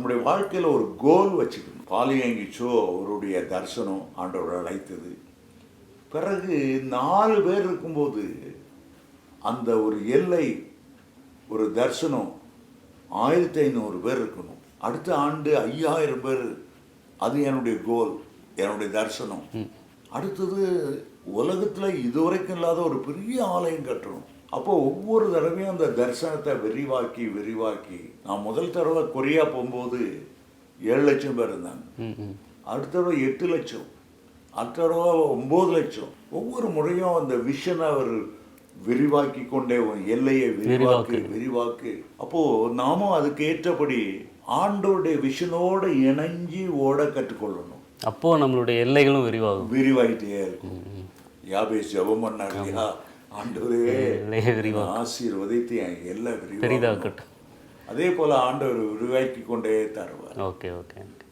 நம்முடைய வாழ்க்கையில் ஒரு கோல் வச்சுக்கணும். பாலியங்கிச்சோ அவருடைய தரிசனம் ஆண்டவர் அழைத்தது. பிறகு 4 பேர் இருக்கும்போது அந்த ஒரு எல்லை, ஒரு தரிசனம் 1500 பேர் இருக்கணும். அடுத்த ஆண்டு 5000 பேர். அது என்னுடைய கோல், என்னுடைய தரிசனம். அடுத்தது உலகத்தில் இதுவரைக்கும் இல்லாத ஒரு பெரிய ஆலயம் கட்டணும். அப்போ ஒவ்வொரு தடவையும் அந்த தரிசனத்தை விரிவாக்கி விரிவாக்கி, நான் முதல் தடவை கொரியா போகும்போது 7 லட்சம் பேர் இருந்தாங்க. அடுத்த தடவை 8 லட்சம், அடுத்த தடவை 9 லட்சம். ஒவ்வொரு முறையும் அந்த விஷனை அவர் விரிவாக்கி கொண்டே, எல்லையை விரிவாக்கு விரிவாக்கு. அப்போ நாமும் அதுக்கு ஏற்றபடி ஆண்டோடைய விஷனோடு இணைஞ்சி ஓட கற்றுக்கொள்ளணும். அப்போ நம்மளுடைய எல்லைகளும் விரிவாகிட்டே இருக்கும். யாபேஸ் ஜெபம் பண்ணார் இல்லையா, ஆண்டவரே ஆசீர்வதித்து என் எல்லாம் விரிவாக்கட்டும். பெரிதாகட்டும். அதே போல ஆண்டவர் விரிவாக்கி கொண்டே தருவார். Okay okay.